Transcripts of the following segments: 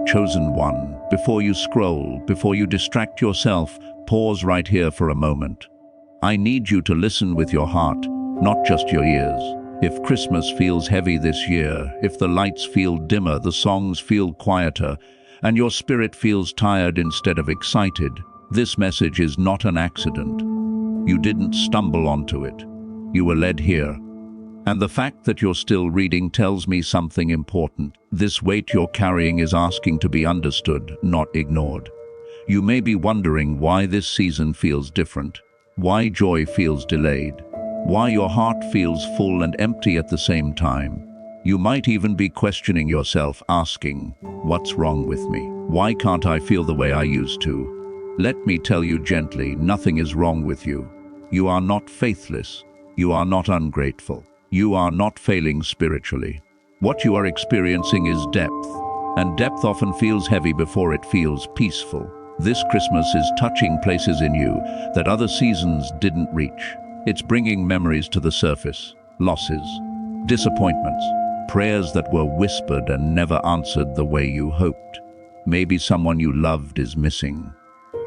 chosen one, before you scroll, before you distract yourself, pause right here for a moment. I need you to listen with your heart, not just your ears. If Christmas feels heavy this year, if the lights feel dimmer, the songs feel quieter, and your spirit feels tired instead of excited, this message is not an accident. You didn't stumble onto it. You were led here. And the fact that you're still reading tells me something important. This weight you're carrying is asking to be understood, not ignored. You may be wondering why this season feels different, why joy feels delayed, why your heart feels full and empty at the same time. You might even be questioning yourself, asking, what's wrong with me? Why can't I feel the way I used to? Let me tell you gently, nothing is wrong with you. You are not faithless. You are not ungrateful. You are not failing spiritually. What you are experiencing is depth, and depth often feels heavy before it feels peaceful. This Christmas is touching places in you that other seasons didn't reach. It's bringing memories to the surface, losses, disappointments, prayers that were whispered and never answered the way you hoped. Maybe someone you loved is missing.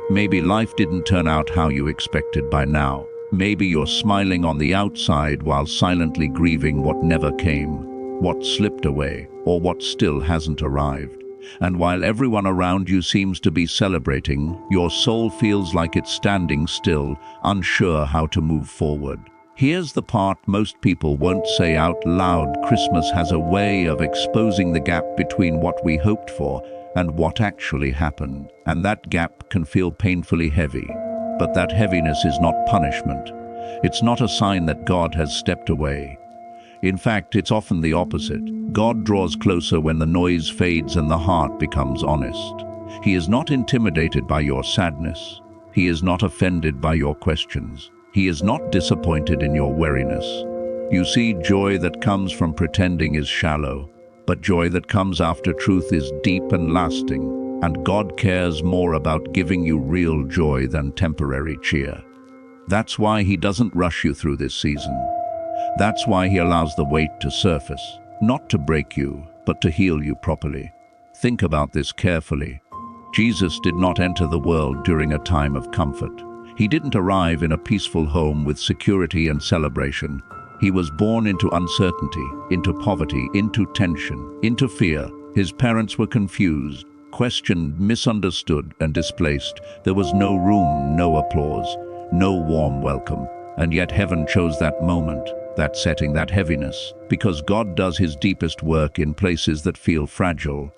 Maybe life didn't turn out how you expected by now. Maybe you're smiling on the outside while silently grieving what never came, what slipped away, or what still hasn't arrived. And while everyone around you seems to be celebrating, your soul feels like it's standing still, unsure how to move forward. Here's the part most people won't say out loud. Christmas has a way of exposing the gap between what we hoped for and what actually happened. And that gap can feel painfully heavy. But that heaviness is not punishment. It's not a sign that God has stepped away. In fact, it's often the opposite. God draws closer when the noise fades and the heart becomes honest. He is not intimidated by your sadness. He is not offended by your questions. He is not disappointed in your weariness. You see, joy that comes from pretending is shallow, but joy that comes after truth is deep and lasting. And God cares more about giving you real joy than temporary cheer. That's why He doesn't rush you through this season. That's why He allows the weight to surface, not to break you, but to heal you properly. Think about this carefully. Jesus did not enter the world during a time of comfort. He didn't arrive in a peaceful home with security and celebration. He was born into uncertainty, into poverty, into tension, into fear. His parents were confused, questioned, misunderstood, and displaced. There was no room, no applause, no warm welcome. And yet heaven chose that moment, that setting, that heaviness, because God does His deepest work in places that feel fragile.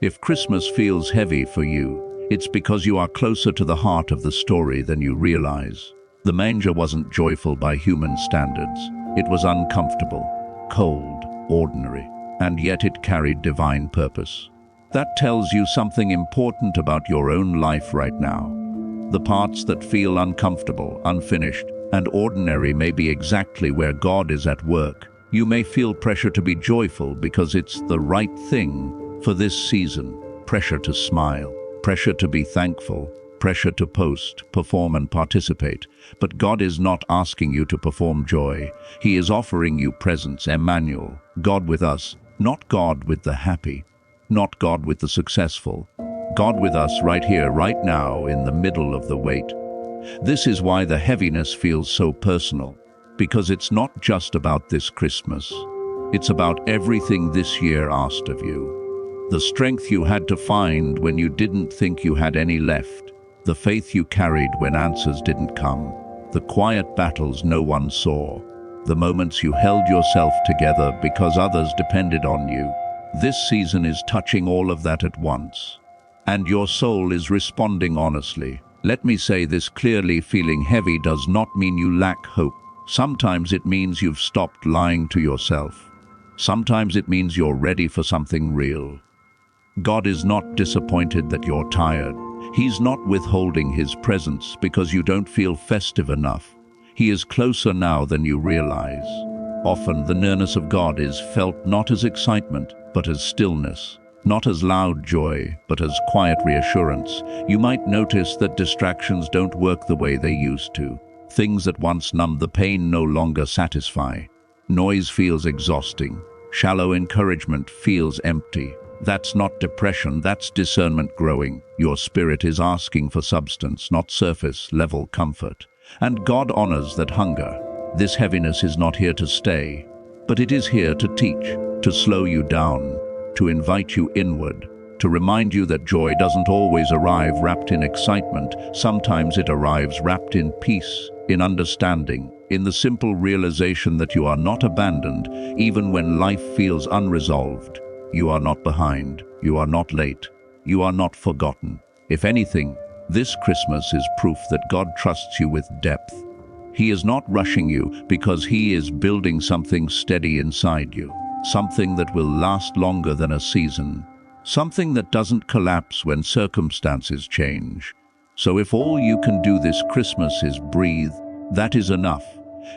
If Christmas feels heavy for you, it's because you are closer to the heart of the story than you realize. The manger wasn't joyful by human standards. It was uncomfortable, cold, ordinary, and yet it carried divine purpose. That tells you something important about your own life right now. The parts that feel uncomfortable, unfinished, and ordinary may be exactly where God is at work. You may feel pressure to be joyful because it's the right thing for this season. Pressure to smile, pressure to be thankful, pressure to post, perform, and participate. But God is not asking you to perform joy. He is offering you presence, Emmanuel, God with us, not God with the happy. Not God with the successful. God with us right here, right now, in the middle of the weight. This is why the heaviness feels so personal, because it's not just about this Christmas. It's about everything this year asked of you. The strength you had to find when you didn't think you had any left. The faith you carried when answers didn't come. The quiet battles no one saw. The moments you held yourself together because others depended on you. This season is touching all of that at once. And your soul is responding honestly. Let me say this clearly, feeling heavy does not mean you lack hope. Sometimes it means you've stopped lying to yourself. Sometimes it means you're ready for something real. God is not disappointed that you're tired. He's not withholding His presence because you don't feel festive enough. He is closer now than you realize. Often the nearness of God is felt not as excitement, but as stillness. Not as loud joy, but as quiet reassurance. You might notice that distractions don't work the way they used to. Things that once numbed the pain no longer satisfy. Noise feels exhausting. Shallow encouragement feels empty. That's not depression, that's discernment growing. Your spirit is asking for substance, not surface-level comfort. And God honors that hunger. This heaviness is not here to stay, but it is here to teach, to slow you down, to invite you inward, to remind you that joy doesn't always arrive wrapped in excitement. Sometimes it arrives wrapped in peace, in understanding, in the simple realization that you are not abandoned, even when life feels unresolved. You are not behind, you are not late, you are not forgotten. If anything, this Christmas is proof that God trusts you with depth. He is not rushing you because He is building something steady inside you, something that will last longer than a season, something that doesn't collapse when circumstances change. So if all you can do this Christmas is breathe, that is enough.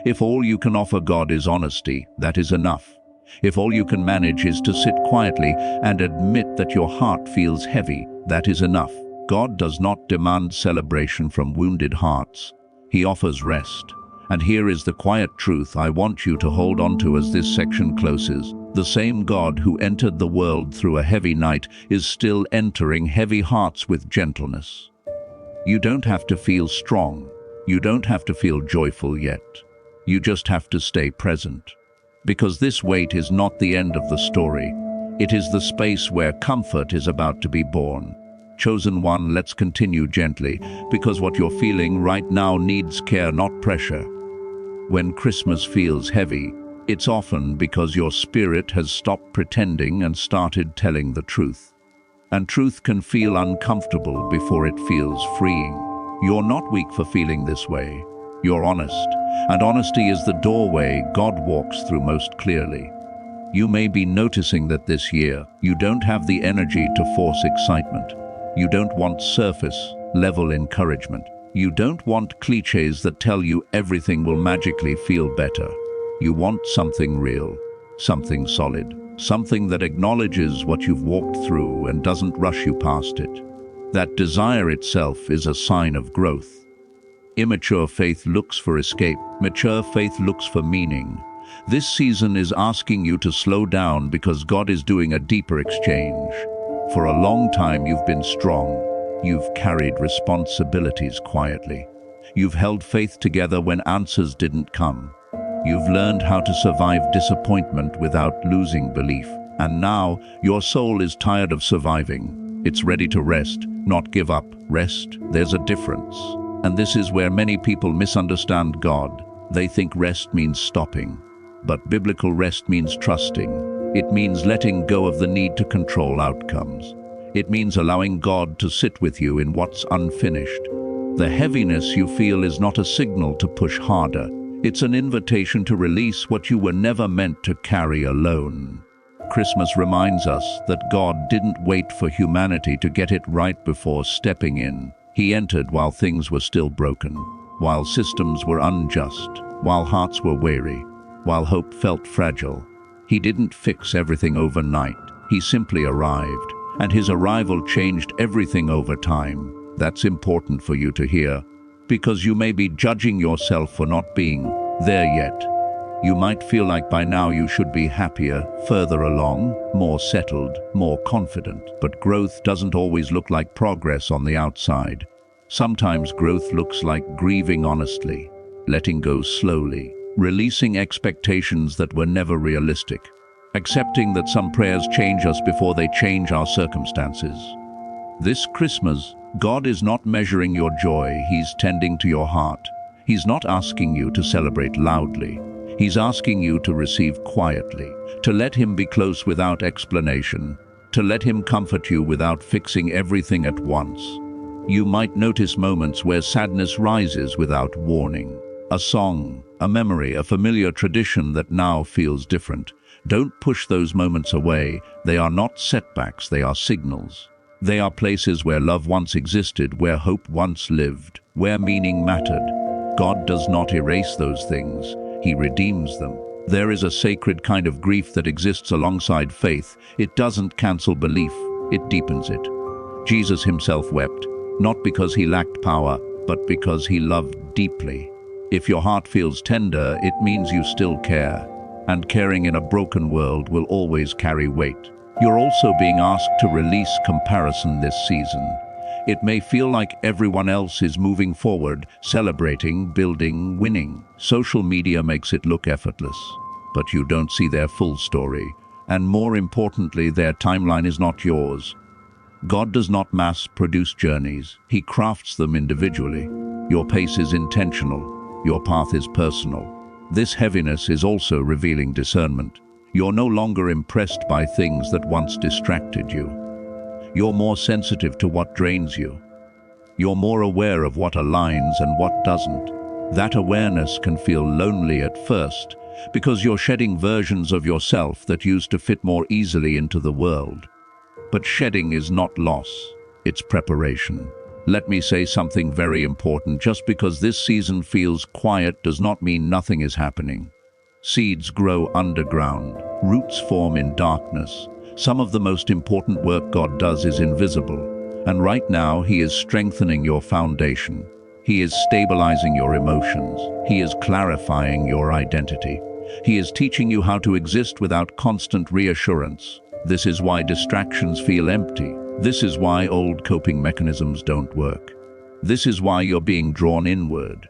If all you can offer God is honesty, that is enough. If all you can manage is to sit quietly and admit that your heart feels heavy, that is enough. God does not demand celebration from wounded hearts. He offers rest. And here is the quiet truth I want you to hold on to as this section closes. The same God who entered the world through a heavy night is still entering heavy hearts with gentleness. You don't have to feel strong. You don't have to feel joyful yet. You just have to stay present. Because this wait is not the end of the story. It is the space where comfort is about to be born. Chosen one, let's continue gently, because what you're feeling right now needs care, not pressure. When Christmas feels heavy, it's often because your spirit has stopped pretending and started telling the truth. And truth can feel uncomfortable before it feels freeing. You're not weak for feeling this way. You're honest, and honesty is the doorway God walks through most clearly. You may be noticing that this year, you don't have the energy to force excitement. You don't want surface-level encouragement. You don't want cliches that tell you everything will magically feel better. You want something real, something solid, something that acknowledges what you've walked through and doesn't rush you past it. That desire itself is a sign of growth. Immature faith looks for escape. Mature faith looks for meaning. This season is asking you to slow down because God is doing a deeper exchange. For a long time you've been strong. You've carried responsibilities quietly. You've held faith together when answers didn't come. You've learned how to survive disappointment without losing belief. And now your soul is tired of surviving. It's ready to rest, not give up. Rest, there's a difference. And this is where many people misunderstand God. They think rest means stopping. But biblical rest means trusting. It means letting go of the need to control outcomes. It means allowing God to sit with you in what's unfinished. The heaviness you feel is not a signal to push harder. It's an invitation to release what you were never meant to carry alone. Christmas reminds us that God didn't wait for humanity to get it right before stepping in. He entered while things were still broken, while systems were unjust, while hearts were weary, while hope felt fragile. He didn't fix everything overnight. He simply arrived, and His arrival changed everything over time. That's important for you to hear, because you may be judging yourself for not being there yet. You might feel like by now you should be happier, further along, more settled, more confident. But growth doesn't always look like progress on the outside. Sometimes growth looks like grieving honestly, letting go slowly, releasing expectations that were never realistic, accepting that some prayers change us before they change our circumstances. This Christmas, God is not measuring your joy, He's tending to your heart. He's not asking you to celebrate loudly. He's asking you to receive quietly, to let Him be close without explanation, to let Him comfort you without fixing everything at once. You might notice moments where sadness rises without warning. A song, a memory, a familiar tradition that now feels different. Don't push those moments away. They are not setbacks, they are signals. They are places where love once existed, where hope once lived, where meaning mattered. God does not erase those things. He redeems them. There is a sacred kind of grief that exists alongside faith. It doesn't cancel belief, it deepens it. Jesus Himself wept, not because He lacked power, but because He loved deeply. If your heart feels tender, it means you still care. And caring in a broken world will always carry weight. You're also being asked to release comparison this season. It may feel like everyone else is moving forward, celebrating, building, winning. Social media makes it look effortless, but you don't see their full story. And more importantly, their timeline is not yours. God does not mass-produce journeys. He crafts them individually. Your pace is intentional. Your path is personal. This heaviness is also revealing discernment. You're no longer impressed by things that once distracted you. You're more sensitive to what drains you. You're more aware of what aligns and what doesn't. That awareness can feel lonely at first, because you're shedding versions of yourself that used to fit more easily into the world. But shedding is not loss, it's preparation. Let me say something very important. Just because this season feels quiet does not mean nothing is happening. Seeds grow underground, roots form in darkness. Some of the most important work God does is invisible, and right now He is strengthening your foundation. He is stabilizing your emotions. He is clarifying your identity. He is teaching you how to exist without constant reassurance. This is why distractions feel empty. This is why old coping mechanisms don't work. This is why you're being drawn inward.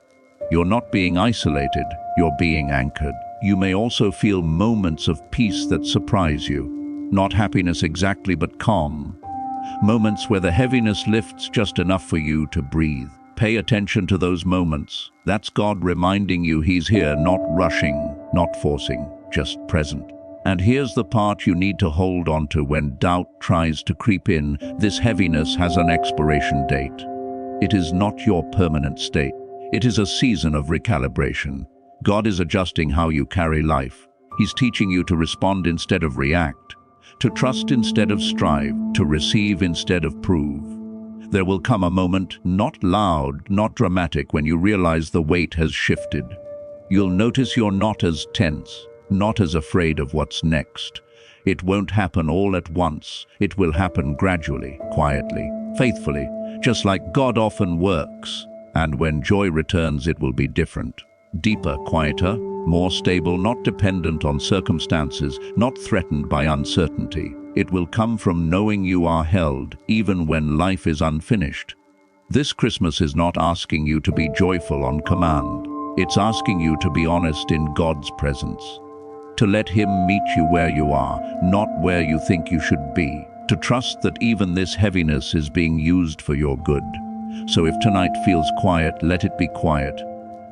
You're not being isolated, you're being anchored. You may also feel moments of peace that surprise you. Not happiness exactly, but calm. Moments where the heaviness lifts just enough for you to breathe. Pay attention to those moments. That's God reminding you He's here, not rushing, not forcing, just present. And here's the part you need to hold on to when doubt tries to creep in. This heaviness has an expiration date. It is not your permanent state. It is a season of recalibration. God is adjusting how you carry life. He's teaching you to respond instead of react, to trust instead of strive, to receive instead of prove. There will come a moment, not loud, not dramatic, when you realize the weight has shifted. You'll notice you're not as tense, not as afraid of what's next. It won't happen all at once. It will happen gradually, quietly, faithfully, just like God often works. And when joy returns, it will be different. Deeper, quieter, more stable, not dependent on circumstances, not threatened by uncertainty. It will come from knowing you are held, even when life is unfinished. This Christmas is not asking you to be joyful on command. It's asking you to be honest in God's presence. To let Him meet you where you are, not where you think you should be. To trust that even this heaviness is being used for your good. So if tonight feels quiet, let it be quiet.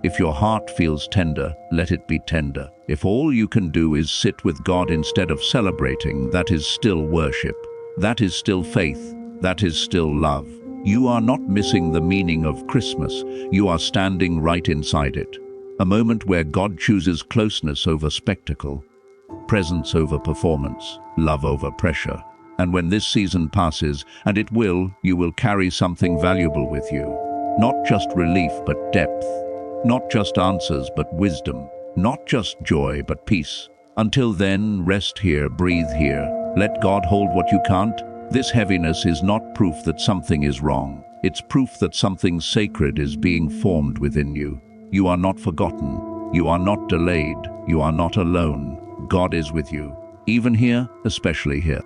If your heart feels tender, let it be tender. If all you can do is sit with God instead of celebrating, that is still worship. That is still faith. That is still love. You are not missing the meaning of Christmas. You are standing right inside it. A moment where God chooses closeness over spectacle, presence over performance, love over pressure. And when this season passes, and it will, you will carry something valuable with you. Not just relief, but depth. Not just answers, but wisdom. Not just joy, but peace. Until then, rest here, breathe here. Let God hold what you can't. This heaviness is not proof that something is wrong. It's proof that something sacred is being formed within you. You are not forgotten. You are not delayed. You are not alone. God is with you. Even here, especially here.